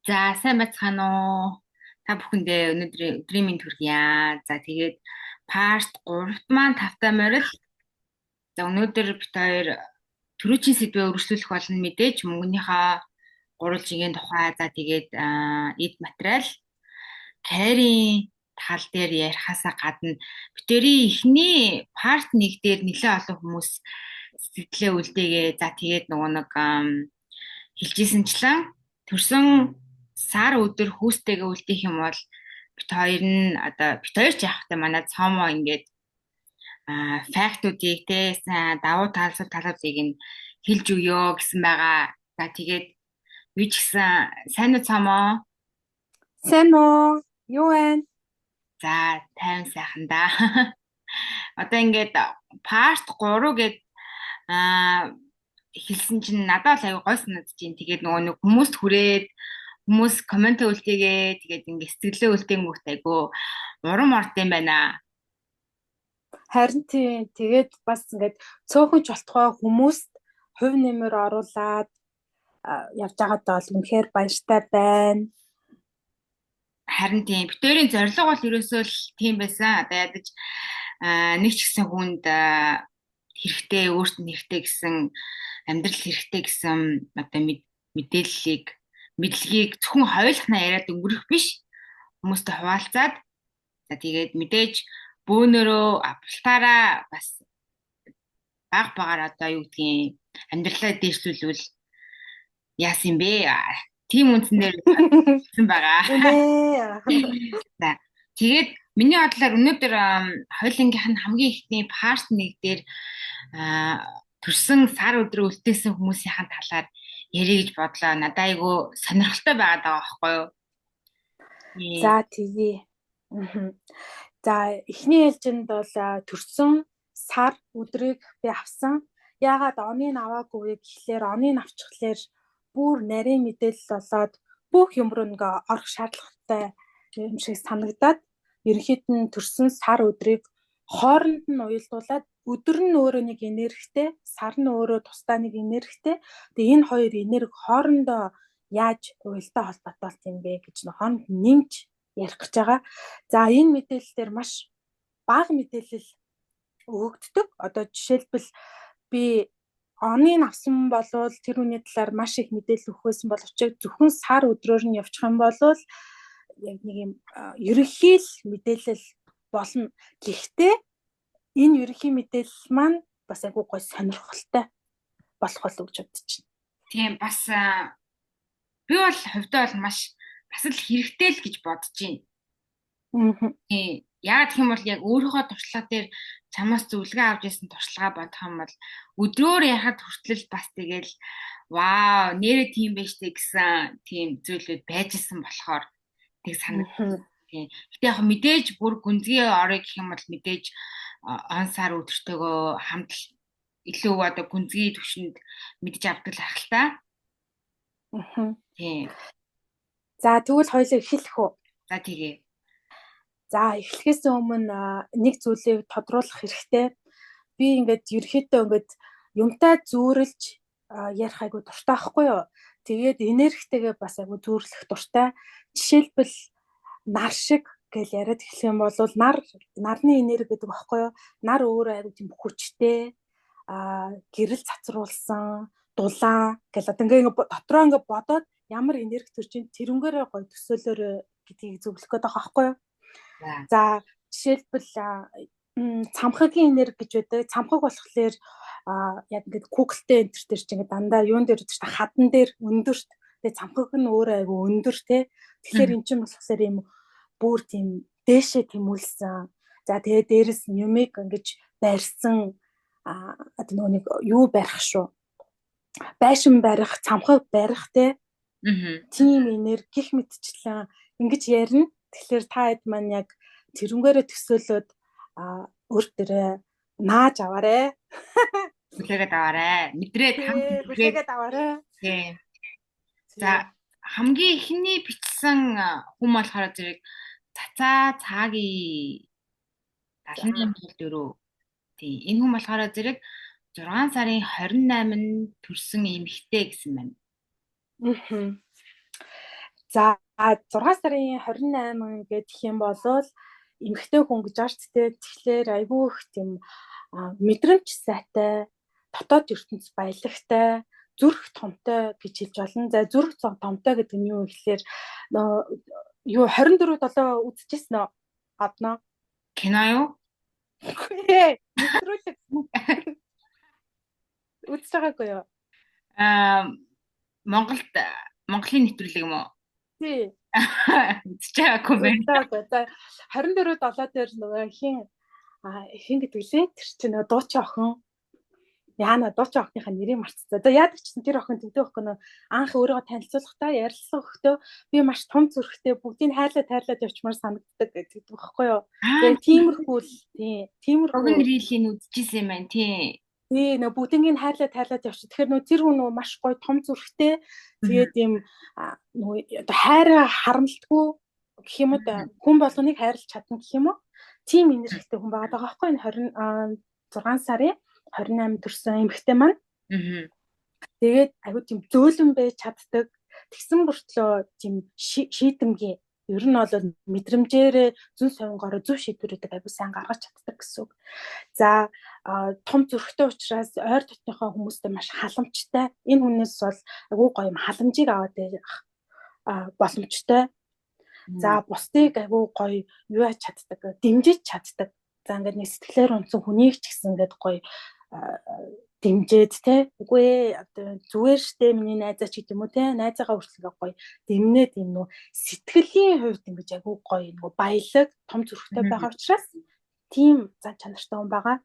За, сайн байцгаана уу? Та бүхэндээ өдрийн мэнд хүргье. За, тэгээд парт 3-т маань тавтай морил. За, өнөөдөр бид хоёр төрүүчийн сэдвээ үргэлжлүүлэх болно мэдээж мөнгөнийхөө гурвалжигийн тухай. За, тэгээд эд материал, карьерийн тал дээр ярихаасаа гадна битэрийн эхний парт 1 дээр нэлээд олон хүмүүс сэтгэлээ үлдээгээ. За, тэгээд нөгөө нэг хэлжсэнчлэн төрсөн сар өдөр хүүстэйгээ үлдээх юм бол бит хоёр нь одоо бит хоёр ч яах вэ манай цомо ингээд фактуудыг те давуу талуудыг нь хэлж өгөө гэсэн байгаа. За тэгээд юу ч гэсэн сайн уу цомо? Сайн уу? Юу вэ? За 50 сайхан да. Одоо ингээд парт 3 гээд хэлсэн чинь надад л аягүй гой санагдаж байна. Тэгээд нөгөө нэг хүмүүст хүрээд хүмүүс коммент үлдээгээ тэгээд ингээд сэтгэлээ үлдэнгүүт айгүй урам орд юм байна. Харин тийм. Тэгээд бас ингээд цөөхөн ч болтгой хүмүүст хувь нэмэр оруулаад явж байгаад бол үнэхээр баяртай байна. Харин тийм битүүрийн зорилго бол ерөөсөө л тийм байсан. Одоо ядаж нэг ч гэсэн хүнд хэрэгтэй өөрт нь хэрэгтэй гэсэн амьдрал хэрэгтэй гэсэн одоо мэдээллийг мэдлэгийг зөвхөн хойлохнаа яриад өнгөрөх биш. Хүмүүстэй хуваалцаад за тэгээд мэдээж бөөнөрөө апплтаараа бас баг багаар одоо юу гэдгийг амьдралаа дээшлүүлвэл яасан бэ? Тим үндсээр хэлсэн байгаа. За тэгээд миний бодлоор өнөөдөр хоёулынгийнх нь хамгийн ихний парт 1 дээр төрсөн сар өдрөө үлдээсэн хүмүүсийн талаар ярих гэж бодлоо. Надад айгүй сонирхолтой байгаад байгаа байхгүй юу? За тэгье. За эхний ээлжинд бол төрсөн сар өдрийг би авсан. Яагаад оныг аваагүй гэхлээр оныг авчихлаар бүр нарийн мэдээлэл болоод бүх юм руу ингээ орох шаардлагатай юм шиг санагдаад ерөнхийд нь төрсөн сар өдрийг хооронд нь уялдуулаад өдөр нь өөрөө нэг энергитэй, сар нь өөрөө тусдаа нэг энергитэй. Тэгээ энэ хоёр энерги хоорондоо яаж уялдаа холбоотой юм бэ гэж хооронд нэмж ярих гэж байгаа. За энэ мэдээлэлээр маш бага мэдээлэл өгөгддөг. Одоо жишээлбэл би оныг авсан болвол тэр үний талаар маш их мэдээлэл өгөх байсан боловч зөвхөн сар өдрөөр нь явчих юм бол яг нэг юм ерөнхий л мэдээлэл болно. Гэхдээ энэ ерөнхий мэдээлэл маань бас айгүй гой сонирхолтой болох болов гэж бодож байна. Тийм бас би бол хувьдаа бол маш бас л хэрэгтэй л гэж бодож байна. Тийм. Яагаад гэх юм бол яг өөрийнхөө туршлага дээр чамаас зөвлөгөө авч ирсэн туршлага бодох юм бол өдрөөр яхад хүртэл бас тэгэл вау нэрээ тийм байж тээ гэсэн тийм зүйлүүд байж исэн болохоор тэг санагдав. Тийм. Гэтэ яг мэдээж бүр гүнзгий орой гэх юм бол мэдээж он сар өдөртөөгөө хамт илүү одоо гүнзгий төвшөнд мэдж авдаг ах л та. Тийм. За тэгвэл хоёулаа эхэлэх үү? За тэгээ. За эхлэхээс өмнө нэг зүйлийг тодруулах хэрэгтэй. Би ингээд ерөөхдөө ингээд юмтай зүүрлж ярих айгу дуртай байхгүй юу? Тэгээд энергитэйгээ бас айгу зүүрлэх дуртай. Жишээлбэл нар шиг гэж яриад эхлэх юм бол нарны энерги гэдэг байхгүй юу? Нар өөрөө айгу тийм хүчтэй, гэрэл цацруулсан, дулаан гэл одоо ингээ дотроо ингээ бодоод ямар энерги төрж ин тэрнгээрээ гоё төсөөлөөрөө гэдгийг зөвлөх гээд байгаа байхгүй юу? За жишээлбэл цамхагийн энерги гэж байдаг. Цамхаг болохоор яг ингээд Google-тэй энтер дээр чинь дандаа юун дээр гэдэг чинь хадан дээр өндөрт. Тэгээ цамхаг нь өөрөө айгу өндөр те. Тэгэхээр эн чинь болохоор юм бүр тийм дээшээ тэмүүлсэн. За тэгээ дээрэс нь юмыг ингэж барьсан одоо нөгөө нэг юу барих шүү. Байшин барих, цамхаг барих те. Тийм энерги гих мэтчлэн ингэж ярина. Тэгэхээр та хэд маань яг тэрнгээрээ төсөөлөд өөртөө нааж аваарэ. Хүлээгээд аваарэ. Мэдрээд хүлээгээд аваарэ. Тийм. За хамгийн ихний бичсэн хүн болохоор зэрэг цацаа цаагийн 78 тийм. Энэ хүн болохоор зэрэг 6 сарын 28-нд төрсэн эмэгтэй гэсэн байна. За 6 сарын 28 гэх юм бол эмэгтэй хүн гэж арчтэй тэгэхээр айгүй их тийм мэдрэмж сайтай, дотоод ертөнц баялагтай, зүрх томтой гэж хэлж болно. За зүрх томтой гэдэг нь юу гэхээр юу 24/7 үзчихсэн үү? Аднаа. Кино юу? Нэвтрүүлэг үзэж байгаагүй юу? Монголын нэвтрүүлэг юм уу? Тий. Үзэж байгаагүй байна. За 24/7 дээр нөгөө хин гэдэг лээ. Тэр чинь нөгөө дуучин охин. Яана дуучин охиныхаа нэрийг мартчихсан. За яадаг ч тэр охин тэгдэг охин нөгөө анх өөрийгөө танилцуулахдаа ярилцсан өгтөө би маш том зүрхтэй бүгдийг тайлаад явчмаар санагддаг гэдэг байхгүй юу. Тэгээ тиймэрхүү л тиймэрхүү рилийг үзчихсэн юм байна тий. Тий нөгөө бүгдийг тайлаад явчих. Тэгэхээр нөгөө тэр хүн нөгөө маш гоё том зүрхтэй. Тэгээд ийм нөгөө хайраа харамлдаггүй гэх юм уу да. Хүн болгоныг хайрлах чадна гэх юм уу? Тим энергитэй хүн байгаа байхгүй энэ 26 сарын 28 төрсэн эмэгтэй маань. Тэгээд айгүй тийм зөөлөн байж чаддаг. Тэгсэн бүртлөө тийм шийдэмгий. Ер нь бол мэдрэмжээрээ зүн совингороо зөв шийдвэрүүдийг айгүй сайн гаргаж чаддаг гэсэн үг. За том зүрхтэй учраас ойр дотныхоо хүмүүстэй маш халамжтай. Энэ хүнээс бол айгүй гоё юм халамжийг аваад байх боломжтой. За бусдыг айгүй гоё юу яаж чаддаг, дэмжиж чаддаг. За ингээд нэг сэтгэлээр унтсан хүнийг ч гэсэн ингээд гоё дэмжээд те үгүй одоо зүгээр штэ миний найзаа ч гэдэг юм уу те найзаагаа хүртэл гоё дэмнээд юм нөө сэтгэлийн хувьд ингэж айгүй гоё нөгөө баялаг том зүрхтэй байгаа учраас тийм зан чанартай хүн байгаа.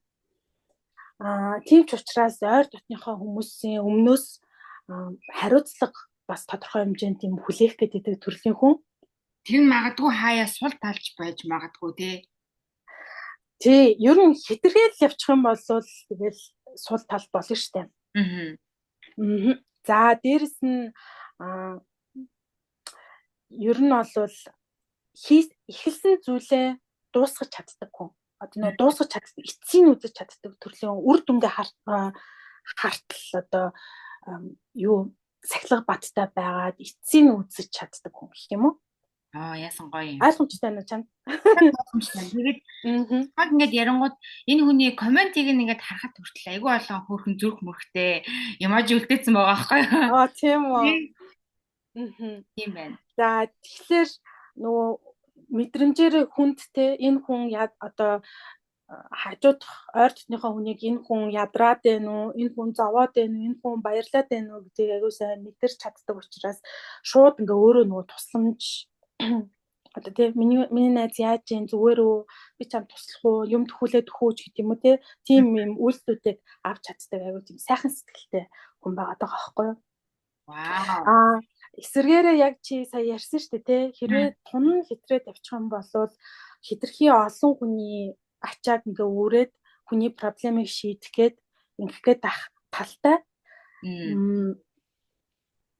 Тийм ч учраас ойр дотныхоо хүмүүсийн өмнөөс хариуцлага бас тодорхой хэмжээнд тийм хүлээх гэдэг төрлийн хүн. Тэр нь магадгүй хаяа сул талж байж магадгүй тий ер нь хэтэргээл явчих юм бол тэгэл сул тал болно штэ. За дээрэс нь ер нь бол эхэлсэн зүйлээ дуусгаж чаддаг хүн. Одоо нөө дуусгаж чаддаг, эцсийг үзэж чаддаг төрлийн үр дүнгээ хартал одоо юу сахилга баттай байгаад эцсийг үзэж чаддаг хүн гэх юм уу? Яасан гоё юм. Ойлгомжтой байна чам. Тэгээд ингээд ярангууд энэ хүний комментиг ингээд харахад хүртэл айгүй олон хөөрхөн зүрх мөрхтэй ямаж үлдээсэн байгаа байхгүй юу? Тийм үү. Тийм байна. За тэгэхээр нөгөө мэдрэмжээрээ хүндтэй энэ хүн одоо хажуудах ойр дотныхоо хүнийг энэ хүн ядраад байна уу, энэ хүн зовоод байна уу, энэ хүн баярлаад байна уу гэдгийг аягүй сайн мэдэрч чаддаг учраас шууд ингээ өөрөө нөгөө тусламж одоо тийм миний найз яаж юм зүгээр үү, би чам туслах уу, юм төхүүлээд өгөөч гэдэг юм уу тийм юм үйлдэлүүдийг авч чаддаг аягүй тийм сайхан сэтгэлтэй хүн байгаа байхгүй юу? Вау. Эсвэргээрээ яг чи сая ярьсан шүү дээ хэрвээ тун хэтрээд явчих юм бол хэтэрхий олон хүний ачааг ингээ үүрээд хүний проблемыг шийдэх гээд ингэх гээд ах талтай.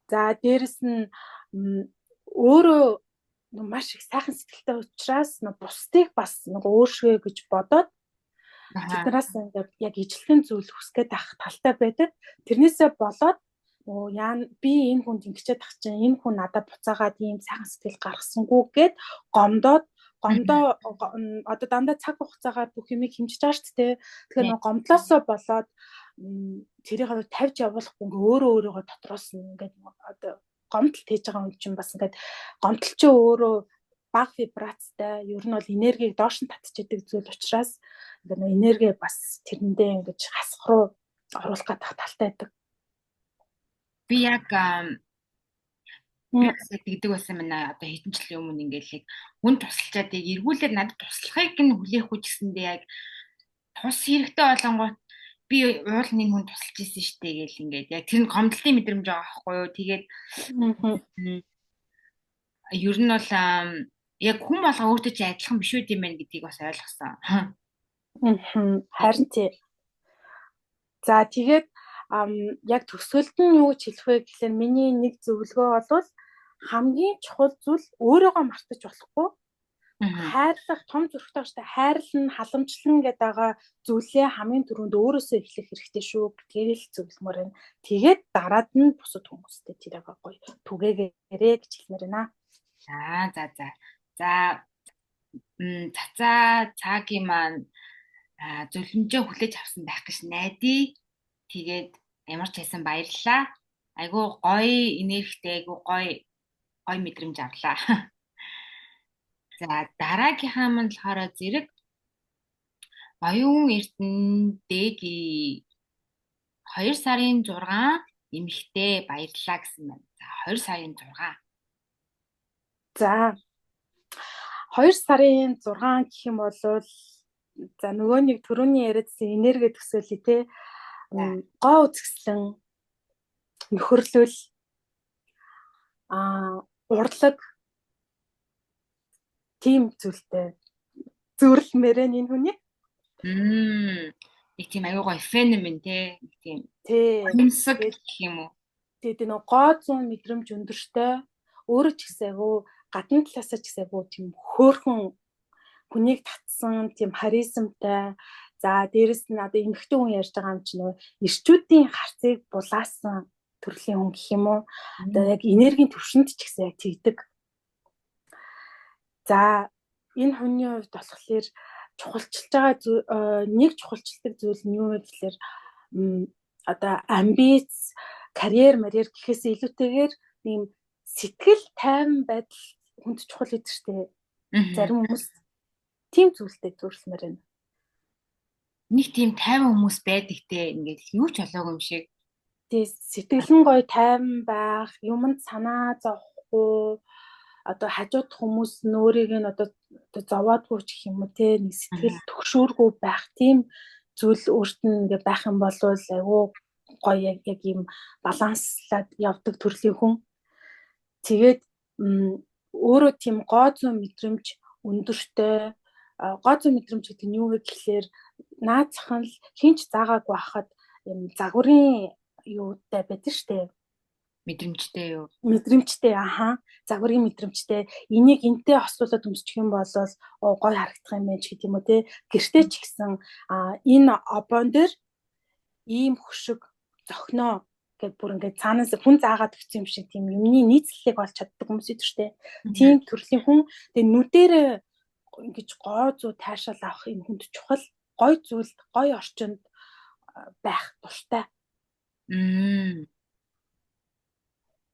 За дээрэс нь өөрөө маш их сайхан сэтгэлтэй учраас бусдыг бас өөршгөө гэж бодоод тэднээс яг ижлэхэн зүйл хүсгээд ах талтай байдаг. Тэрнээсээ болоод би энэ хүнд ингэчээд ах чинь энэ хүн надад буцаагаад ийм сайхан сэтгэл гаргасангүй гэд гомдоо одоо дандаа цаг хугацаагаар бүх юмыг хэмжиж байгаа шүү дээ. Тэгэхээр гомдлоосоо болоод тэрийг тавьж явуулахгүй өөрийгөө дотроос ингээд одоо гомдол тээж байгаа юм чинь бас ингээд гомдол чинь өөрөө бага вибрацтай ер нь бол энергийг доош нь татчихдаг зүйл учраас ингээд энерги бас тэрэндээ ингээд хасах руу оруулах гэдэг талтай байдаг. Би яг гэдэг байсан байна. Одоо хэдэн жилийн өмнө ингээл хүн тусалчаад эргүүлээд надад туслахыг нь хүлээхгүй ч гэсэндээ яг тус хэрэгтэй болонгууд би уул нэг хүн тусалж исэн штэ гэл ингээд яг тэр нь гомдлын мэдрэмж байгаа байхгүй юу. Тэгээд ер нь бол яг хүн болго өөртөө чи адилхан биш үү юм байна гэдгийг бас ойлгосон. Харин тий. За тэгээд яг төгсгөлд нь юу ч хэлэх вэ гэхлээр миний нэг зөвлөгөө бол хамгийн чухал зүйл өөрийгөө мартаж болохгүй. Хайрлах том зүрхтэй штэ хайрлан халамжлан гэдэг байгаа зүйлээ хамгийн түрүүнд өөрөөсөө эхлэх хэрэгтэй шүү гэдгийг л зөвлөмөр байна. Тэгээд дараад нь бусад хүмүүстэй тэрийг гоё түгээгээрэй гэж хэлмээр байна. За. За цацаа цагийн маань зөвлөмжөө хүлээж авсан байх гэж найдаа. Тэгээд ямар ч байсан баярлалаа. Айгуу гоё энергитэй, айгуу гоё мэдрэмж авлаа. За дараагийнхаа маань болохоор зэрэг оюун эрдэнэтэйг 2 сарын 6 эмэгтэй баярлалаа гэсэн байна. За 2 сарын 6. За 2 сарын 6 гэх юм бол за нөгөө нэг түрүүний яриадсан энерги төсөөлөе те. Гоо үзэсгэлэн нөхөрлөл урлаг тийм зүйлтэй зөвлөмөр энэ хүний. Нэг тийм аюу гоё феномен те. Нэг тийм юмсаг гэх юм уу. Тэгээд нөгөө гоо зүүн мэдрэмж өндөртэй өөрөө ч гэсэн айгу гадна талаасаа ч гэсэн айгу тийм хөөрхөн хүнийг татсан тийм харизмтай. За дээрэс нь одоо эмэгтэй хүн ярьж байгаа юм чинь нөгөө ирчүүдийн харцыг булаасан төрлийн хүн гэх юм уу. Одоо яг энергийн төвшөнд ч гэсэн яг тэгдэг. За энэ хүний хувьд болохоор чухалчилж байгаа нэг чухалчилдаг зүйл нь юу вэ гэхээр одоо амбиц, карьер гэхээс илүүтэйгээр ийм сэтгэл тайван байдал хүнд чухал гэдэг чинь зарим хүмүүс тийм зүйлтэй зөвлөмөр байна. Нэг тийм тайван хүмүүс байдаг те ингээд юу ч болоогүй юм шиг. Тий сэтгэл нь гоё тайван байх, юмд санаа зовхгүй одоо хажууд хүмүүс нөөрийг нь одоо зовоодгүй ч гэх юм уу те нэг сэтгэл төгшөөргүй байх тийм зүйл өөрт нь ингээ байх юм бол айгүй гоё яг ийм баланслаад явдаг төрлийн хүн. Тэгээд өөрөө тийм гоо зүүн мэдрэмж өндөртэй гоо зүүн мэдрэмж гэдэг нь юу вэ гэхлээр наацхан л хинч заагаагүй байхад юм загварын юутай байдаг штэ. Мэдрэмжтэй юу? Мэдрэмжтэй загварын мэдрэмжтэй. Энийг энтэй хослуулаад өмсчих юм бол гоё харагдах юм байна ч гэдэг юм уу те. Гэртээ ч гэсэн энэ обон дээр ийм хөшиг зохино гэд бүр ингээд цаанаас хүн заагаад өгсөн юм шиг тийм юмны нийцлэлийг олж чаддаг хүмүүс идэв штэ. Тийм төрлийн хүн. Тэгээ нүдээр ингэж гоо зүү таашаал авах юм хүнд чухал. Гоё зүйлд, гоё орчинд байх дуртай.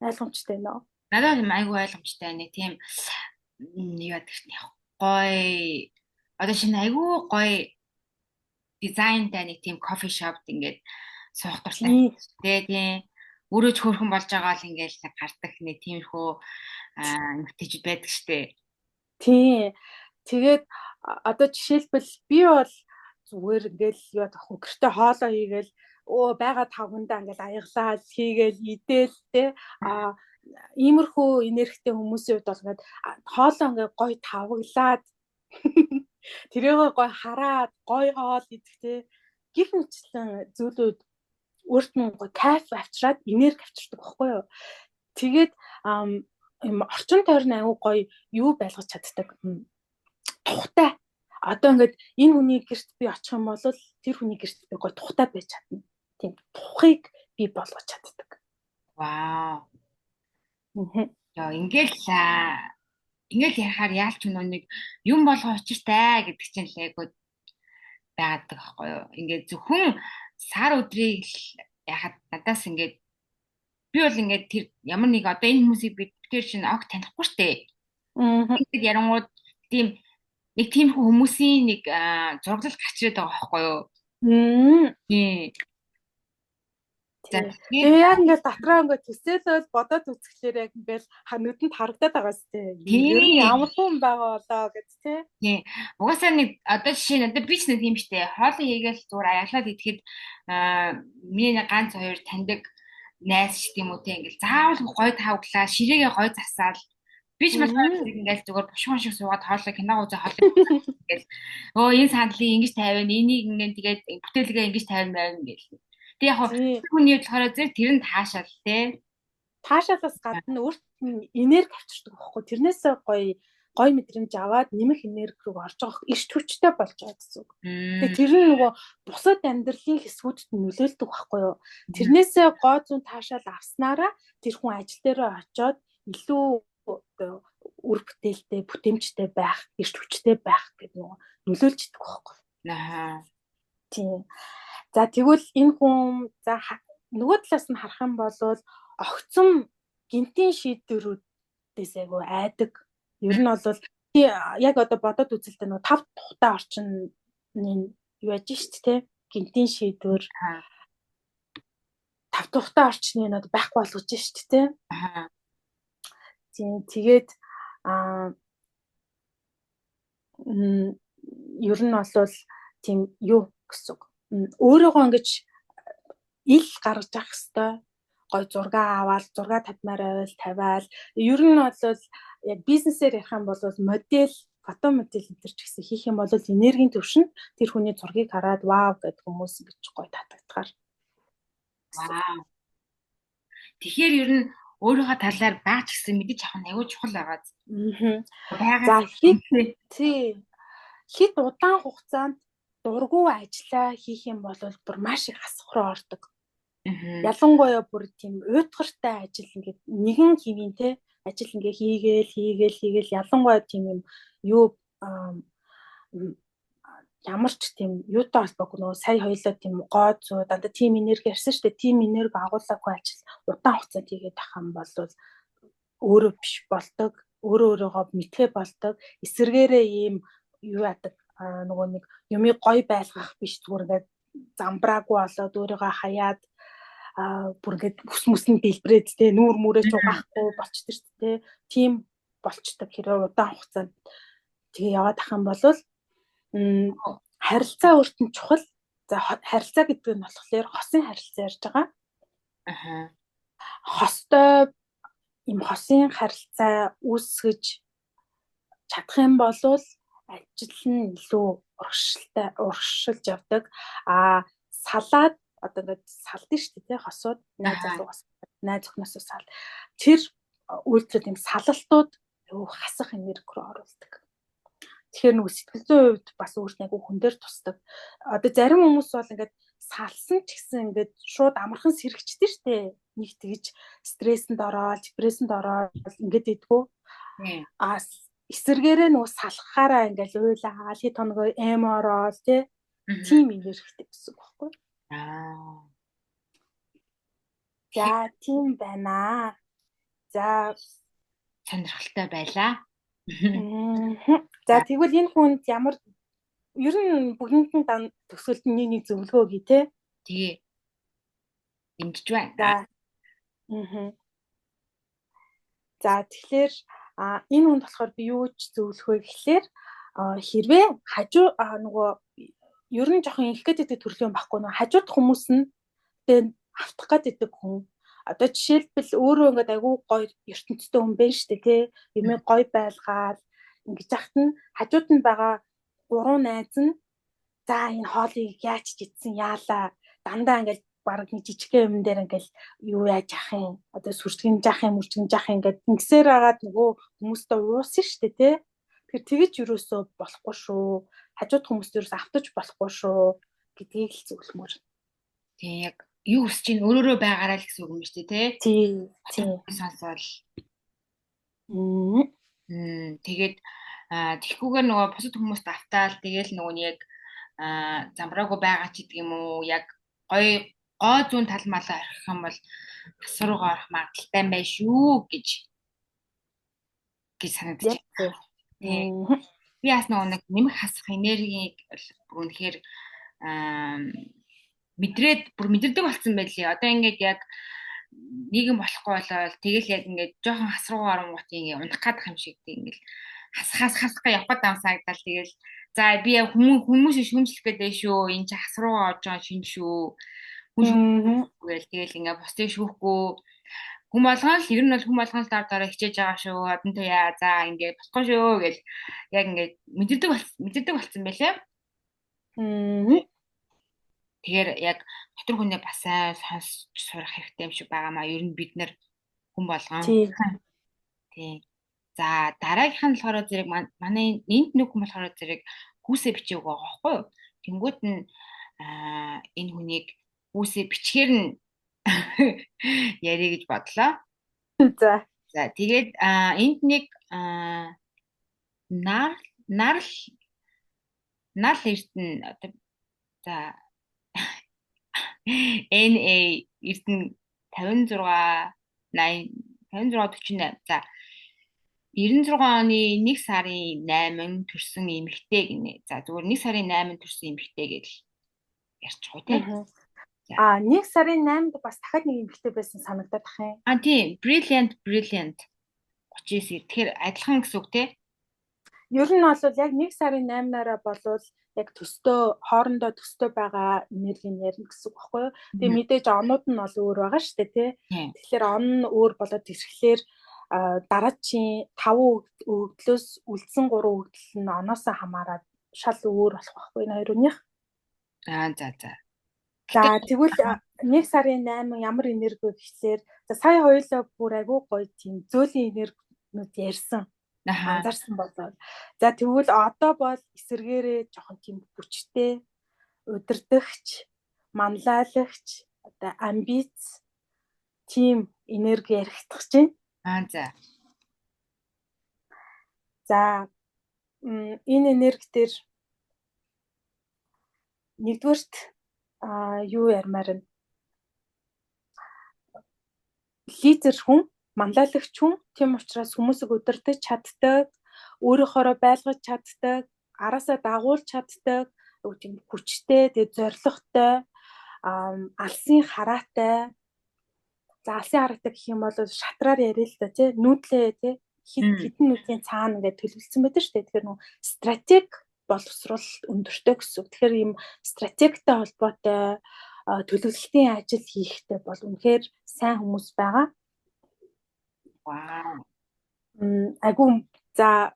Ойлгомжтой нөө. Надад айгүй ойлгомжтой байна. Тийм юу гэдэг нь гоё. Одоо шинэ айгүй гоё дизайнтай нэг тийм кофе шопт ингээд суух дуртай. Тийм өөрөө ч хөөрхөн болж байгаа л ингээд гардаг нэг тиймэрхүү эмэгтэйчүүд байдаг штэ. Тийм. Тэгээд одоо жишээлбэл би бол зүгээр ингээл юу тахгүй гэртээ хоолоо хийгээл байгаа тавгандаа ингээл аяглаа хийгээл идэл те иймэрхүү энергитэй хүмүүсийн хувьд бол ингээд хоолоо ингээд гоё тавглаад тэрийгээ гоё хараад гоё хоол идэх те гих мэтлэн зүйлүүд өөрт нь гоё кайф авчираад энерги авчирдаг байхгүй юу. Тэгээд юм орчин тойрны аюу гоё юу байлгаж чаддаг. Тухтай. Одоо ингээд энэ хүний гэрт би очих юм бол тэр хүний гэрт би гоё тухтай байж чадна. Тийм тухыг би болгож чаддаг. Вау. Яа ингээл ярихаар яалч нэг юм болгоо учиртай гэдэг чинь л айгуу байгаад байгаа байхгүй юу. Ингээд зөвхөн сар өдрийг яхад надаас ингээд би бол ингээд тэр ямар нэг одоо энэ хүмүүсийг бид тэр чинь огт танихгүй штэ. Ингээд ярангууд тийм нэг тийм хүмүүсийн нэг зураглал гачирээд байгаа байхгүй юу. Тийм. Тэгээ яг ингээд дотроо ингээд төсөөлөл бодоод үзэхлээр яг ингээд нүдэнд харагдаад байгаа сте. Ер нь ямар хүн байгаа болоо гэж тий. Тийм. Угаасаа нэг одоо жишээ нь одоо би ч нэг юм штэ. Хоолоо хийгээл зүгээр аяглаад идэхэд миний нэг ганц хоёр таньдаг найз ч тийм үү тий ингээд заавал гоё тавглаа, ширээгээ гоё засаал. Би ч болохоор ингээд зүгээр бушуун шиг суугаад хоолоо кино үзээ хоолоо ингээд энэ сандлыг ингэж тавиана, энийг ингээд тэгээд бүтээлгээ ингэж тавина байв ингээд. Тэг яг хүний болохоор зэрэг тэр нь таашаал те. Таашаалаас гадна өөрт нь энерги авчирдаг байхгүй. Тэрнээсээ гоё мэдрэмж аваад нэмэх энерги рүү орж байгаа иш хүчтэй болж байгаа гэсэн үг. Тэгээ тэр нь нөгөө бусад амьдралын хэсгүүдэд нөлөөлдөг байхгүй юу. Тэрнээсээ гоо зүүн таашаал авснараа тэр хүн ажил дээрээ очиод илүү үр бүтээлтэй, бүтээмжтэй байх, эрт хүчтэй байх гэдэг нөгөө нөлөөлж идэх байхгүй. Аа. Тийм. За тэгвэл энэ хүн нөгөө талаас нь харах юм бол огцом гинтийн шийдвэрүүдээс айгүй айдаг. Ер нь бол яг одоо бодоод үзэлтэй нөгөө 5 тухтай орчны юу яж штт те гинтийн шийдвэр 5 тухтай орчны нь байхгүй болгож штт те. Тийм тэгээд ер нь бол тийм юу гэсэн үг. Өөрөөгөө ингэж ил гаргаж авах хэвээр гой зураг аваад зураг тавьмаар байвал тавиал. Ер нь бол яг бизнесээр ярих юм бол модель, фото модель энэ төр ч гэсэн хийх юм бол энергийн төвшөнд тэр хүний зургийг хараад вау гэдэг хүмүүс ингэж гой татагдахаар. Вау. Тэгэхээр ер нь өөрийнхөө талаар баач гэсэн мэдэж авах нь аюул чухал байгаа. За хэд удаан хугацаанд дургүй ажиллаа хийх юм бол бүр маш их хасах руу ордог. Ялангуяа бүр тийм уйтгартай ажил ингээд нэгэн хэвийн те ажил ингээ хийгээл ялангуяа тийм юм юу ямар ч тийм юутай холбоогүй нөгөө сая хоёлоо тийм гоо зүү дандаа тим энерги ярьсан шүү дээ. Тим энерги агуулгаагүй ажил удаан хугацаанд хийгээд авах юм бол өөрөө биш болдог, өөрөөгөө мэдхэ болдог. Эсвэргээрээ ийм юу яадаг нөгөө нэг юмыг гой байлгах биш зүгээр ингээд замбраагүй болоод өөрийгөө хаяад бүр ингээд хүс мүсний дэлбрээд те нүүр мүрээ чугаахгүй болчтой шүү дээ. Тийм болчтой хэрэг удаан хугацаанд тэгээ яваад ах юм бол харилцаа өөртөө чухал. За харилцаа гэдэг нь болохоор хосын харилцаа ярьж байгаа. Хостой юм хосын харилцаа үүсгэж чадах юм бол ажил нь илүү урагшилж явдаг. Салаад одоо ингээд салдсан шүү дээ, хосууд найз охноос сал. Тэр үйлдэл юм салалтууд хасах энерги рүү оруулдаг. Тэгэхээр нөгөө сэтгэл зүйн хувьд бас өөртөө айгүй хүн дээр тусдаг. Одоо зарим хүмүүс бол ингээд салсан ч гэсэн ингээд шууд амархан сэргчтэй шүү дээ. Нэг тэгж стрессэнд ороод, депрессэнд ороод ингээд идэггүй. Эсвэргээрээ нөгөө салахаараа ингээд уйлаад хэд хоногоо ороод тийм энергитэй гэсэн үг байхгүй. За тийм байна. За сонирхолтой байлаа. За тэгвэл энэ хүнд ямар ер нь бүгднийхээ дан төгсгөлд нэг зөвлөгөө өгье те. Тэгээ дэмжиж байна. За тэгэхээр энэ хүнд болохоор би юу ч зөвлөх вэ гэхлээр хэрвээ хажуу нөгөө ер нь жоохон их гэдэг төрлийн байхгүй нөгөө хажууд хүмүүс нь автах гэдэг хүн одоо жишээлбэл өөрөө ингээд айгүй гоё ертөнцтэй хүн байна шүү дээ тий юмыг гоё байлгаад ингэж яхад нь хажууд нь байгаа 3 найз нь за энэ хоолыг яаж ч идсэн яалаа дандаа ингээд баг нэг жижигхэн юм дээр ингээд юу яаж ах юм одоо сүрчгэн жах юм ингээд ингэсээр агаад нөгөө хүмүүстэй уусан шүү дээ тий тэгэхээр тэгэж юусоо болохгүй шүү хажууд хүмүүст юус автаж болохгүй шүү гэдгийг л зөвлөмөр. Тийм яг юу хүсэж чинь өөрөөрөө байгаарай л гэсэн үг юм шүү дээ тий. Тийм. Сонсвол. Тэгээд тэгхгүйгээр нөгөө бусад хүмүүст автаал тэгээл нөгөө яг замбраагүй байгаа ч гэдэг юм уу яг гой зүүн тал малаа орхих юм бол асруугаа орох магадaltaй байх шүү гэж санагдаж байна. Би бас нэг нэмэх хасах энергийг бүр үнэхээр мэдэрдэг болсон байлээ. Одоо ингээд яг нийгэм болохгүй болоод тэгэл яг ингээд жоохон хасруугаар оронгууд ингээд унах гадах юм шиг ингээд хасах явах гэдэг санагдал тэгэл за би яг хүмүүс шүмжлэх гэдэг шүү. Энд чи хасруугаа орж байгаа шин шүү. Тэгэл ингээд бусдыг шүүхгүй хүн болгоно л ер нь бол хүн болгоно л дараа хичээж байгаа шүү. Одонтой яа за ингээд болохгүй шүү гэл яг ингээд мэдэрдэг болсон байлээ. Тэгэхээр яг дотор хүнээ бас сонсч сурах хэрэгтэй юм шиг байгаамаа. Ер нь бид нэр хүн болгоно. Тийм. За дараагийнх нь болохоор зэрэг манай энд нэг хүн болохоор зэрэг хүүсээ бичээг байгаа байхгүй юу? Тэнгүүт нь энэ хүнийг хүүсээ бичгээр нь ярих гэж бодлоо. За тэгээд энд нэг Аа нар нарл нарл эрдэнэ одоо за NA эрдэнэ 56 80 56 48 за 96 оны 1 сарын 8 төрсэн эмэгтэй гинэ. За зүгээр 1 сарын 8 төрсэн эмэгтэй гэж ярьчих уу те. За. 1 сарын 8-нд бас дахиад нэг эмэгтэй байсан санагдаад ах юм. Тийм, brilliant 39. Тэгэхээр адилхан гэсэн үг те. Ер нь бол яг 1 сарын 8-аараа болвол яг хоорондоо төстэй байгаа энерги ярина гэсэн үг байхгүй юу? Тэгээ мэдээж онууд нь бол өөр байгаа шүү дээ тий. Тэгэхээр он нь өөр болоод ирэхлээр дараачийн 5 өгдлөөс үлдсэн 3 өгдөл нь оноосоо хамаарат шал өөр болох байхгүй энэ хоёрынх. За. За тэгвэл 1 сарын 8 ямар энерги вэ гэхлээр за сая хоёулаа бүр айгүй гоё тийм зөөлөн энергинүүд ярьсан. Анзаарсан болоо. За тэгвэл одоо бол эсэргээрээ жоохон тийм хүчтэй, удирдахч, манлайлагч, одоо амбиц тийм энерги яригдах чинь. За энэ энерги дээр нэгдүгээрт юу ярмаар нь лидер хүн, манлайлагч хүн, тийм учраас хүмүүсийг удирдах чаддаг, өөрийнхоороо байлгаж чаддаг, араасаа дагуулж чаддаг, тийм хүчтэй, тэгээ зоригтой, алсын хараатай. За алсын хараатай гэх юм бол шатраар яриа л да тий, нүүдлээ тий, хитэн нүүдлийн цаана ингээд төлөвлөсөн байдаг шүү дээ. Тэгэхээр нөө стратеги боловсрол өндөртэй гэсэн. Тэгэхээр ийм стратегтэй холбоотой төлөвлөлтийн ажил хийхдээ бол үнэхээр сайн хүмүүс байгаа. Вау. Айгу за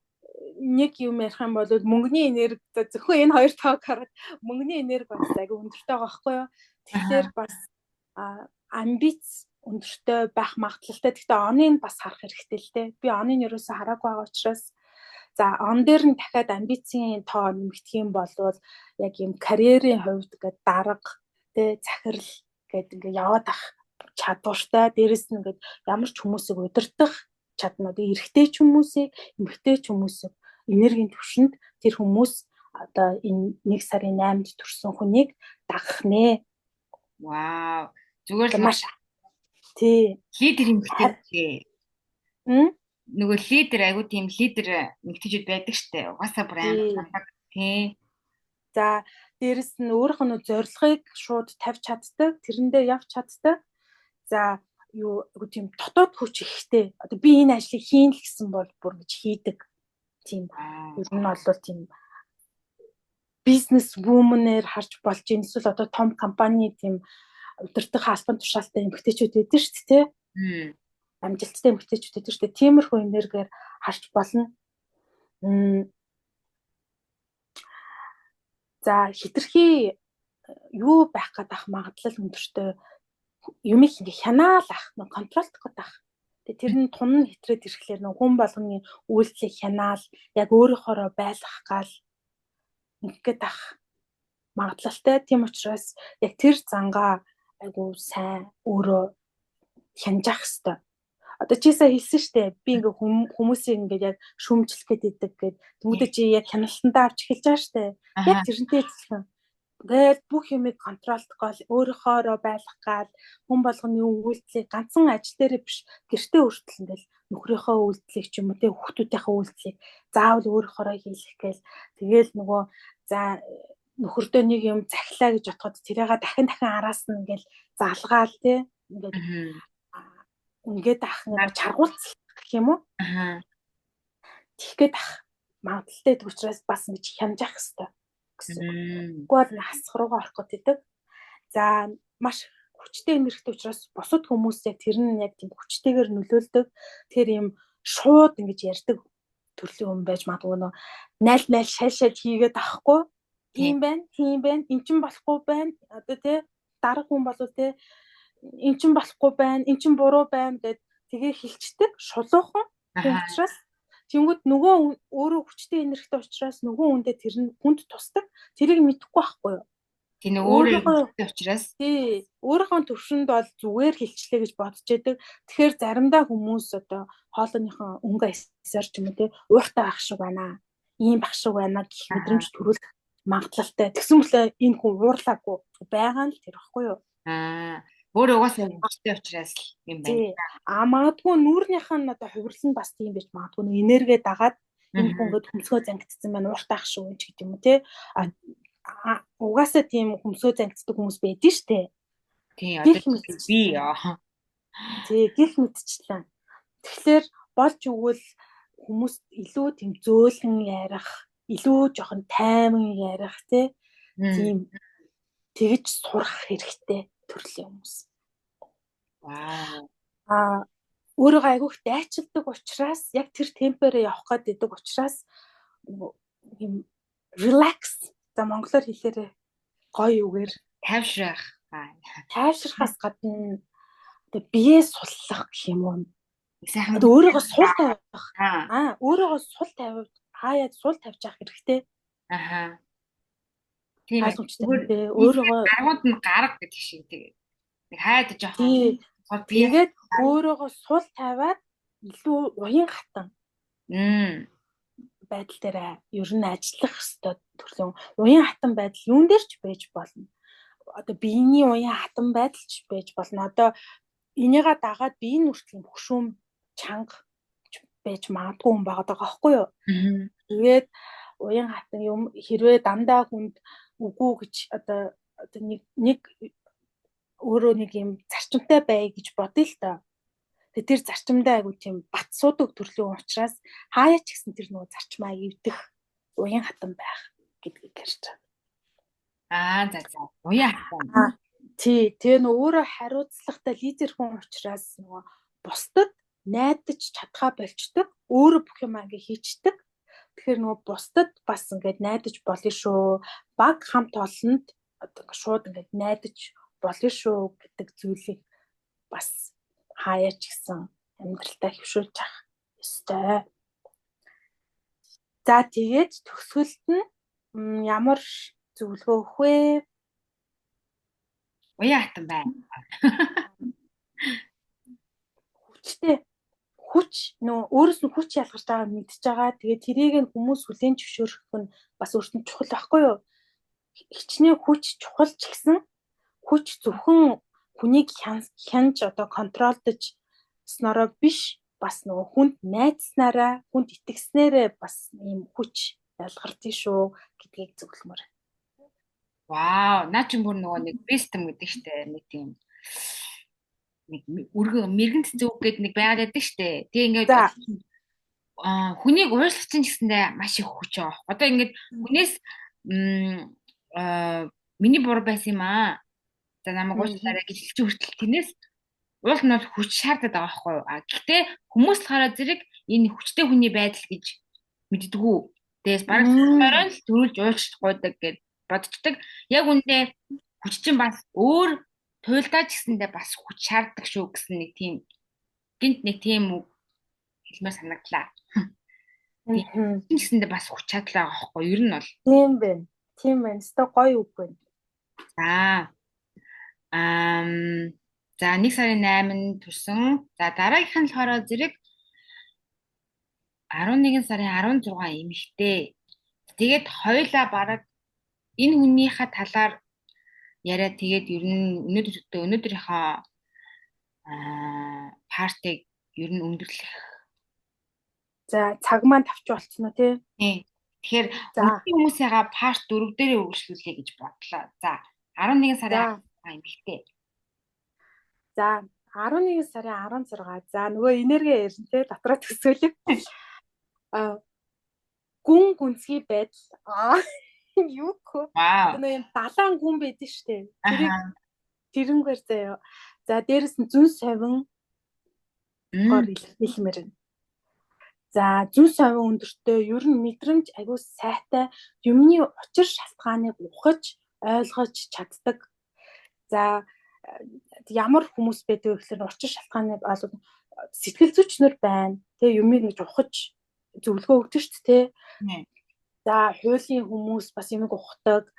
нэг юм ярих юм бол мөнгөний энерги зөвхөн энэ хоёр тоог хараад мөнгөний энерги бас айгу өндөртэй байгаа байхгүй юу? Тэгэхээр бас амбиц өндөртэй байх магадлалтай. Гэхдээ оныг бас харах хэрэгтэй л дээ. Би оныг ерөөсөө хараагүй байгаа учраас за он дээр нь дахиад амбицийн тоо нэмэгдэх юм бол яг юм карьерийн хувьд ингээд дарга тэ захирал гэдэг ингээд яваад ах чадвартай. Дээрэс нь ингээд ямар ч хүмүүсийг удирдах чадна. Тэгээ эрэгтэй ч хүмүүсийг, эмэгтэй ч хүмүүсийг энергийн түвшинд тэр хүмүүс одоо энэ 1 сарын 8-нд төрсэн хүнийг дагах нэ. Вау. Зүгээр л маш тий. Лидер эмэгтэй. Нөгөө лидер айгуу тийм лидер эмэгтэйчүүд байдаг штэ. Угаасаа бүр амар тий. За дээрэс нь өөрийнх нь зорилгыг шууд тавьж чаддаг, тэрэндээ явж чаддаг. За юу тийм дотоод хүч ихтэй. Одоо би энэ ажлыг хийн л гэсэн бол бүр гэж хийдэг. Тийм ер нь бол тийм бизнес вуменээр харж болж юм. Эсвэл одоо том компани тийм удирдах албан тушаалтай эмэгтэйчүүд байдаг шүү дээ тий. Амжилттай эмэгтэйчүүд байдаг шүү дээ. Тиймэрхүү энергиээр харж болно. За хитрхи юу байх гэдэг магадлал өндөртэй юм их ингээ хянаал ах, контролдох гэдэг ах. Тэгээ тэр нь тун нь хитрээд ирэхлээр хүн болгоны үйлдэлийг хянаал, яг өөрийнхоороо байлгах гал ингээд ах магадлалтай. Тийм учраас яг тэр зангаа айгу сайн өөрөө хянжах хэвээр. Одоо чи сая хэлсэн штэ би ингээ хүмүүсийг ингээ яг шүүмжлэх гэдэг гээд тэмүүдээ чи яг хяналтандаа авч эхэлж байгаа штэ. Яг тэрнтэй адилхан. Ингээд бүх юмыг контролдох гол өөрийнхоороо байлгах гал хүн болгоны үйлдэлийг ганцхан ажил дээр биш гэртээ хүртэл ингээл нөхрийнхөө үйлдэлийг ч юм уу те хүүхдүүдийнхээ үйлдэлийг заавал өөрийнхоороо хийх гээл тэгээл нөгөө за нөхөрдөө нэг юм захилаа гэж бодоход тэрийг дахин араас нь ингээл залгаал те ингээд ах нэг чаргуулцах гэх юм уу тэггээд ах магадлалтай учраас бас ингэж хянжах хэвээр гэсэн. Гол хасах руугаа орох гэдэг. За маш хүчтэй энергитэй учраас бусад хүмүүс яг тэр нь яг тийм хүчтэйгээр нөлөөлдөг. Тэр юм шууд ингэж ярьдаг төрлийн хүн байж магадгүй нөө найл шал хийгээд авахгүй. Тийм байна, эн чин болохгүй байна. Одоо тий дарга хүн болов тий эн чин болохгүй байна, эн чин буруу байна гэд тэгээ хилчдэг шулуухан хүн учраас тэнгүүд нөгөө өөрөө хүчтэй энергитэй учраас нөгөө хүндээ тэр нь хүнд тусдаг. Тэрийг мэдэхгүй байхгүй юу? Тийм өөрөө Өөрийнхөө учраас өөрийнхөө төвшөнд бол зүгээр хилчлээ гэж бодож байдаг. Тэгэхээр заримдаа хүмүүс одоо хоолойныхон өнгө эсээр ч юм уу те ууртай байх шиг байна. Ийм байх шиг байна гэх мэдрэмж төрүүлэх магадлалтай. Тэгсэн мөлөө энэ хүн уурлаагүй байгаа нь л тэр ихгүй юу? Өөр угаасаа өнгөтэй учраас юм байна. Тий. Магадгүй нүүрнийх нь одоо хувирлан бас тийм байж магадгүй нэг энерги дагаад энэ хүн гээд хөмсгөө зангидсан байна ууртай ах шүү гэж юм уу те. Угаасаа тийм хөмсгөө зангиддаг хүмүүс байдэн штэ. Тий, одоо би яа. Тий, гих мэдчихлээ. Тэгэхээр болж өгвөл хүмүүс илүү тийм зөөлөн ярих, илүү жоохон тайван ярих тийм тэгж сурах хэрэгтэй төрлийн хүмүүс. Вау. Өөрийгөө айгүйх дайчилдаг учраас яг тэр темперээ явах гэдэг учраас юм relax за монголоор хэлэхээр гоё үгээр тайвшрахаас гадна одоо бие суллах гэх юм уу. Өөрийгөө сул тавих. Өөрийгөө сул тавих хаяад сул тавьж явах хэрэгтэй. Тийм ойлгомжтой. Өөрийгөө гаргууд нь гарга гэдэг шиг тэгээд нэг хаяад жоохон тэгээд өөрийгөө сул тавиад илүү уян хатан байдал дээр ер нь ажиллах ёстой төрлөө уян хатан байдал юун дээр ч байж болно. Одоо биений уян хатан байдал ч байж болно. Одоо энийгээ дагаад биеийн нүртэл хөшүүм чанга байж магадгүй юм байгаа байхгүй юу? Тэгээд уян хатан юм хэрвээ дандаа хүнд үгүй гэж одоо нэг өөрөө нэг юм зарчимтай бай гэж бодъё л доо. Тэр зарчимдаа айгу тийм бат суудаг төрлийн учраас хаяа ч гэсэн тэр нөгөө зарчмаа эвдэх уян хатан байх гэдгийг ярьж байгаа. За уян хатан. Тий, тэгээ нөгөө өөрөө хариуцлагатай лидер хүн учраас нөгөө бусдад найдаж чадхаа болчдөг, өөрөө бүх юм ингээ хийчдэг. Тэгэхээр нөгөө бусдад бас ингээд найдаж болно шүү. Баг хамт олонд одоо шууд ингээд найдаж болно шүү гэдэг зүйлийг бас хаяа ч гэсэн амьдралтаа хөвшүүлж авах ёстой. За тэгээд төгсгөлд нь ямар зөвлөгөө өгөх вэ? Уян хатан байна. Хүчтэй. Хүч нөө өөрөөс нь хүч ялгарч байгааг мэдчихэж байгаа. Тэгээд тэрийг нь хүмүүс хүлээн зөвшөөрөх нь бас өөртөө чухал байхгүй юу? Хичнээн хүч чухал ч гэсэн хүч зөвхөн хүнийг хянж одоо контролдож снороо биш бас нөгөө хүнд найдснараа хүнд итгэснээрээ бас ийм хүч ялгардгийг шүү гэдгийг зөвлөмөр. Вау, наа чи бүр нөгөө нэг wisdom гэдэг штэ нэг тийм нэг мэрэгэн зүг гэдэг нэг байгаад байдаг штэ. Тэг ингээд хүнийг уурлагч нь гэсэндээ маш их хүч авах. Одоо ингээд хүнээс миний буруу байсан юм аа. За намайг уучлаарай гэж хэлчих хүртэл тэрнээс уул нь бол хүч шаардаад байгаа байхгүй юу? Гэхдээ хүмүүс болохоор зэрэг энэ хүчтэй хүний байдал гэж мэддэггүй. Тэгээс бараг цогцороо л төрүүлж уулчих гойдаг гэж бодцдаг. Яг үндэ хүч чинь бас өөр туйлдаа ч гэсэндээ бас хүч шаарддаг шүү гэсэн нэг тийм гинт нэг тийм үг хэлмээр санагдлаа. Тийм гэсэндээ бас хүч чадлаа байгаа байхгүй юу? Ер нь бол тийм байна. Тийм байна. Өстой гоё үг байна. За 1 сарын 8-нд төрсөн. За дараагийнх нь болохоор зэрэг 11 сарын 16 эмэгтэй. Тэгээд хоёулаа бараг энэ хүнийхээ талаар яриад тэгээд ер нь өнөөдрийнхөө партиг ер нь өндөрлөх. За цаг маань тавч болцсон уу тий? Тэгэхээр хүмүүсээгаа парт 4 дээрээ үргэлжлүүлэе гэж бодлоо. За 11 сарын 16 эмэгтэй. За 11 сарын 16. За нөгөө энерги ярина те дотроо төсөөлөв. Гүн гүнзгий байдал. Юу гэх вэ? Нөгөө юм далаан гүн байдаг штэ. Тэрнгээр заяа. За дээрэс нь зүн совин гор хэлмээр байна. За зүн совин өндөртөө ер нь мэдрэмж аягүй сайтай юмны учир шалтгааныг ухаж ойлгож чаддаг. За ямар хүмүүс байдаг вэ гэхээр учир шалтгааныг олох сэтгэл зүйчнэр байна. Тэгээ юмыг ингэж ухаж зөвлөгөө өгдөг шүү дээ. За хуулийн хүмүүс бас юмыг ухдаг.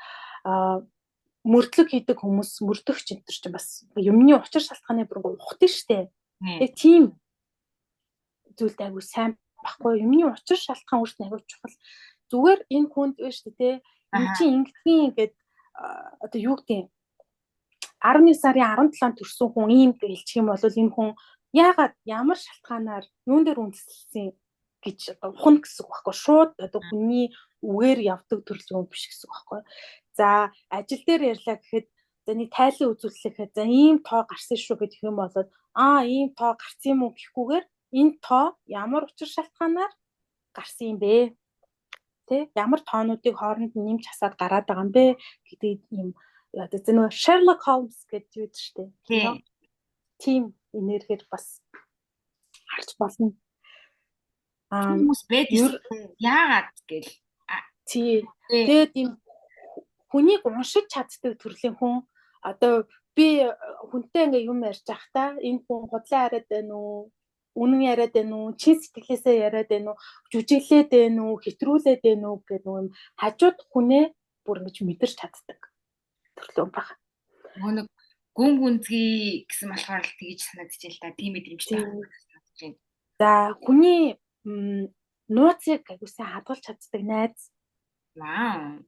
мөрдлөг хийдэг хүмүүс мөрдөгч энэ чинь бас юмны учир шалтгааны бүр ухдаг штэ. Тэгээ тийм зүйлд айгу сайн баггүй юмны учир шалтгаан өөрт нь айгу чухал. Зүгээр энэ хүнд биш тэ энэ чинь ингэдгийн ингээд одоо юу гэдэг 11 сарын 17-нд төрсэн хүн ийм гэж хэлчих юм бол энэ хүн яагаад ямар шалтгаанаар юун дээр үндэслэсэн гэж одоо ухна гэсэн үг байхгүй шууд одоо хүний үгээр явдаг төрлийн юм биш гэсэн үг байхгүй. За ажил дээр ярьлаа гэхэд за нэг тайлан үзүүлэхэд за ийм тоо гарсан шүү гэх юм бол ийм тоо гарсан юм уу гэхгүйгээр энэ тоо ямар учир шалтгаанаар гарсан юм бэ? Тэ ямар тоонуудыг хооронд нь нэмж хасаад гараад байгаа юм бэ гэдэг юм одоо зэн Sherlock Holmes гэдэг юу ч штэ. Тийм энергиэр бас харж болно. Хүмүүс байдаг яагаад гэл. Тэгээд ийм хүнийг уншиж чаддаг төрлийн хүн одоо би хүнтэй ингээ юм ярьж байхдаа энэ хүн худлаа яриад байна уу? Үнэн яриад байна уу? Чин сэтгэлээсээ яриад байна уу? Жүжиглээд байна уу? Хэтрүүлээд байна уу гэдэг юм хажууд хүнээ бүр ингэж мэдэрч чаддаг төрлөө баг. Нэг гүн гүнзгий гэсэн болохоор л тэгж санагдчихэ л та тийм мэдрэмжтэй байна. За хүний нууцыг агуулсан хадгалж чаддаг найз. Вау.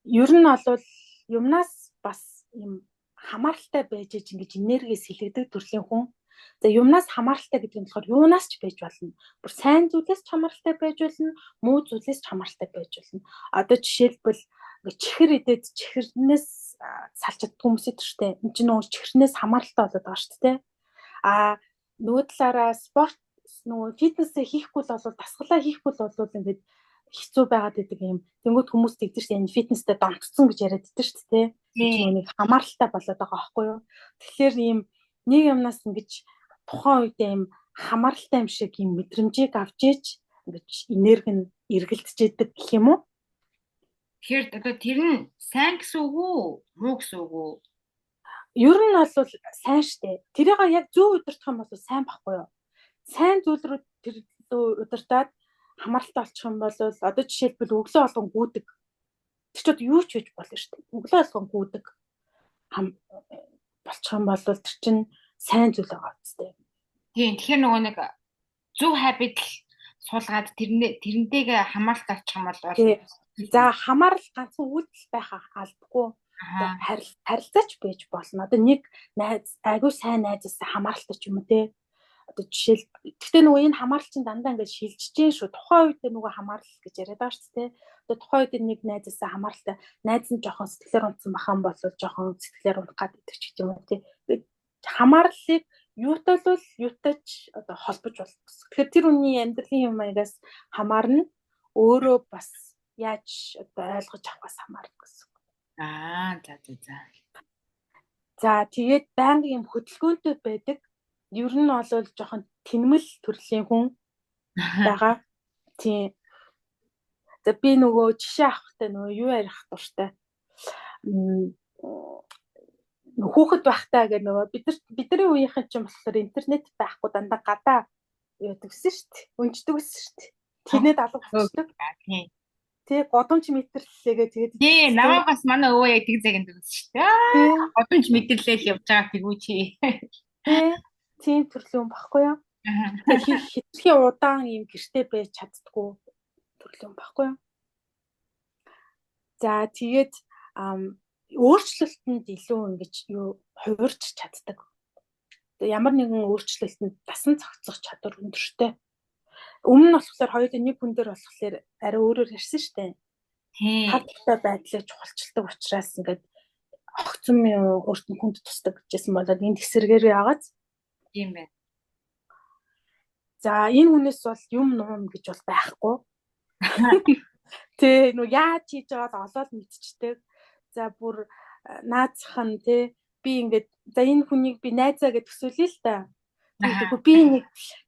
Ер нь бол юмнаас бас юм хамааралтай байж ингэж энергиэс сэлгэдэг төрлийн хүн. За юмнаас хамааралтай гэдэг нь болохоор юунаас ч байж болно. Бүр сайн зүйлээс ч хамааралтай байж болно, муу зүйлээс ч хамааралтай байж болно. Одоо жишээлбэл чихэр идээд чихэрнээс салж чаддаг хүмүүс идэж штэ. Энд чинь нөгөө чихэрнээс хамааралтай болоод байгаа штэ тэ. Нөгөө талаараа спорт нөгөө фитнесээ хийхгүй л бол дасгалаа хийхгүй л бол ингээд хэцүү байгаад идэг юм. Тэнгүүд хүмүүс тэгдэж штэ энэ фитнестэй донтцсон гэж яриад идэг штэ тэ. Нэг хамааралтай болоод байгаа байхгүй юу. Тэгэхээр ийм нэг юмнаас ингэж тухайн үед ийм хамааралтай юм шиг ийм мэдрэмжийг авч иж ингэж энерги нь эргэлдэж идэг гэх юм уу? Тэгэхээр одоо тэр нь сайн гэсэн үг үү, муу гэсэн үг үү? Ер нь бол сайн штэ. Тэрийг яг зөв удирдах юм бол сайн байхгүй юу? Сайн зүйл рүү тэр удирдаад хамааралтай болчих юм бол одоо жишээлбэл өглөө болгон гүйдэг. Тэр ч юу ч хийж болно штэ. Өглөө болгон гүйдэг болчих юм бол тэр чинь сайн зүйл байгаа үстэй. Тийм. Тэгэхээр нөгөө нэг зөв habit суулгаад тэрнтэйгээ хамааралтай очих юм бол за хамаарал ганцхан үйлдэл байх албагүй. Харилцаач байж болно. Одоо нэг найз айгүй сайн найзаас хамааралтай ч юм уу те. Одоо жишээл гэхдээ нөгөө энэ хамаарал чинь дандаа ингээд шилжиж дээ шүү. Тухайн үед нөгөө хамаарал гэж яриад байгаа шүү дээ. Одоо тухайн үед нэг найзаас хамааралтай найз нь жоохон сэтгэлээр унтсан бахан бол жоохон сэтгэлээр унах гад идэх ч юм уу те. Хамаарлыг юутай бол юутайч одоо холбож болно. Тэгэхээр тэр хүний амьдралын юм маягаас хамаарна. Өөрөө бас яаж одоо ойлгож авахаас хамаарна гэсэн. За. За тэгээд байнга юм хөдөлгөөнтэй байдаг. Ер нь бол жоохон тэнмэл төрлийн хүн байгаа. Тийм. За би нөгөө жишээ авахтай нөгөө юу ярих дуртай. Хүүхэд байхдаа гэх нөгөө бидний үеийнхэн ч юм болохоор интернет байхгүй дандаа гадаа яадаг гэсэн шүү дээ. Өнждөг гэсэн шүү дээ. Тэрнээ алга болчихдог. Тий, годомж мэдэрлэлээгээ тэгээд тий, намайг бас манай өвөө яг тэг цагт үзсэн шүү дээ. Годомж мэдэрлэл явж байгаа тэгүү чи. Тий, тийм төрлийн багхгүй юу? Хитрхи удаан юм гэртээ байж чаддгүй төрлийн багхгүй юу? За тэгээд өөрчлөлтөнд илүү ингэж юу хувирч чаддаг. Ямар нэгэн өөрчлөлтөнд дасан зохицох чадвар өндөртэй. Өмнө нь болохоор хоёулаа нэг хүн дээр болохоор арай өөрөөр ярьсан шүү дээ. Хаттай байдлыг чухалчилдаг учраас ингээд огцом өөрт нь хүнд тусдаг гэжсэн болоод энд хэсэргээр яагаад тийм байна. За энэ хүнээс бол юм нуун гэж бол байхгүй. Тэ нөө яаж хийж байгааг олоод мэдчихдэг. За бүр наацхан тэ би ингээд за энэ хүнийг би найзаа гэж төсөөлье л та. Тэгвэл би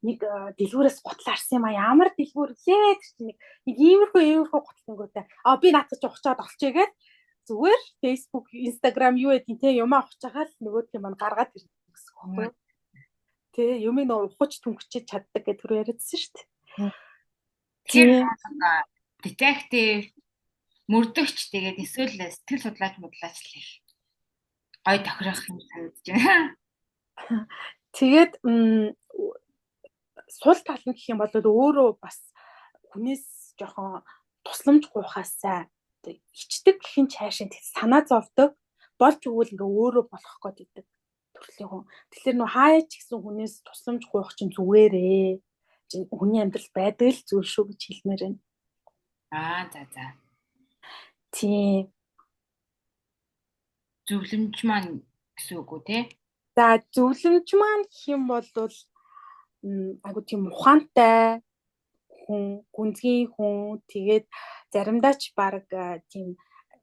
нэг дэлгүүрээс гутлаа арсан юм а ямар дэлгүүр лээ тэр нэг иймэрхүү гутлангуудаа би наацаж ухчаад олчихъя гэж зүгээр Facebook, Instagram юу гэдэг те юм авах чагаал нөгөөдх юм гаргаад ирнэ гэсэн үг байхгүй юу? Тэ юмыг нөө ухаж түнхчиж чаддаг гэдэг түрүү яриадсан шүү дээ. Тэгэхээр детектив мөрдөгч тэгээд эсвэл сэтгэл судлаач модлаач л их гой тохирох юм санагдаж байна. Тэгээд сул тал нь гэх юм бол өөрөө бас хүнээс жоохон тусламж гуйхаас сайн ичдэг гэхин чаашаа санаа зовдөг болж өгвөл ингээ өөрөө болох гээд идэг төрлийн хүн. Тэгэхээр нөө хаяач гэсэн хүнээс тусламж гуйх чинь зүгээрээ. Хүний амьдрал байдаг л зүйл шүү гэж хэлмээр байна. За. Тийм. Зөвлөмж маань гэсэн үг үү те? За зөвлөмж маань гэх юм бол айгу тийм ухаантай хүн, гүнзгий хүн, тэгээд заримдаа ч баг тийм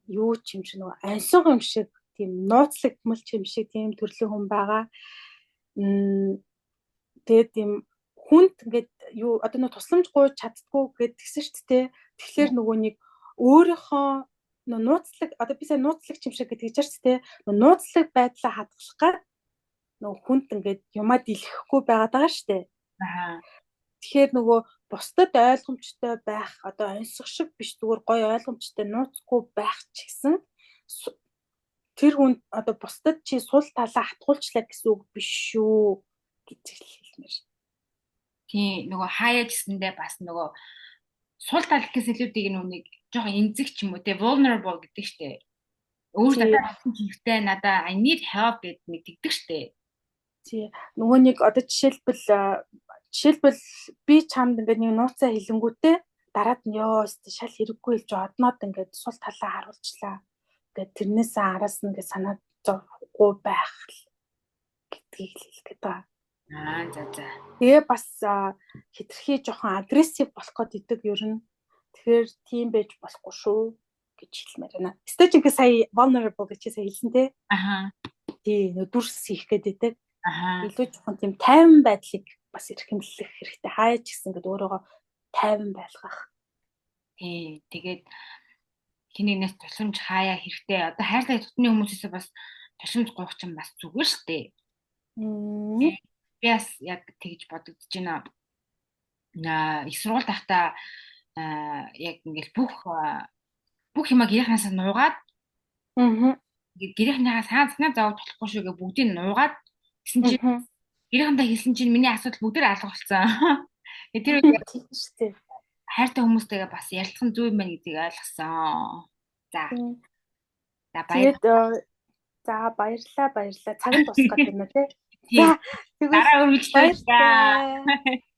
юу ч юм шиг нөгөө ансиг юм шиг тийм нууцлагдмал ч юм шиг тийм төрлийн хүн байгаа. Тэгээд тийм хүнд ингээд юу одоо нөгөө тусламж гуйж чаддгүй гэдгсэн шүү дээ. Тэгэхээр нөгөө нэг өөрийнхөө нууцлаг одоо би сая нууцлагч юм шиг гэж ярьж тээ нууцлаг байдлаа хадгалах гад нөгөө хүнд ингээд юмаа дэлгэхгүй байгаад байгаа шүү дээ. Тэгэхээр нөгөө бусдад ойлгомжтой байх одоо онцгой шиг биш зүгээр гоё ойлгомжтой нууцгүй байх ч гэсэн тэр хүн одоо бусдад чи сул талаа хатгуулчлаа гэсэн үг биш шүү гэж хэлмээр. Тийм нөгөө хаяа гэсэндээ бас нөгөө сул тал гэхээс илүүтэйг нүг жоохон эмзэг ч юм уу те vulnerable гэдэг штэ. Өөр надад хэрэгтэй надаа I need help гэдэг нэг тэгдэг штэ. Тий нөгөө нэг одоо жишээлбэл би чамд ингээд нэг нууцаа хэлэнгүүтээ дараад нь ёо шал хэрэггүй хэлж одноод ингээд сул талаа харуулчлаа. Ингээд тэрнээс араас нь ингээд санаа зовхгүй байх гэдгийг хэлгээд байгаа. За. Тэгээ бас хитрхи жоохон агрессив болох гээд идэг ер нь. Тэгэхээр тийм байж болохгүй шүү гэж хэлмээр байна. Стэж ингээд сая vulnerable гэж сая хэлсэн те. Тий дүрс хийх гээд идэг. Илүү жоохон тийм тайван байдлыг бас эрхэмлэх хэрэгтэй. Хаяач гэсэн гэдэг өөрөөгөө тайван байлгах. Тий тэгээд хинэгнээс тусламж хаяа хэрэгтэй. Одоо хайрлах тутмын хүмүүсээс бас тусламж гуйх чинь бас зүгээр шүү дээ. Би бас яг тэгж бодогдож байна. Их сургууль тахта яг ингээл бүх юмаа гэрийнхнээс нуугаад гэрийнхнийхээ санаа зовж болохгүй шүү гэ бүгдийг нуугаад гэсэн чинь гэрийнхэнтэй хэлсэн чинь миний асуудал бүгдээр алга болсон. Тэр үед тийм шүү дээ. хайртай хүмүүстэйгээ бас ярилцах нь зөв юм байна гэдгийг ойлгосон. За баярлалаа. Цаг нь дуусгаад байна тий. Дараа үргэлжлүүлээ.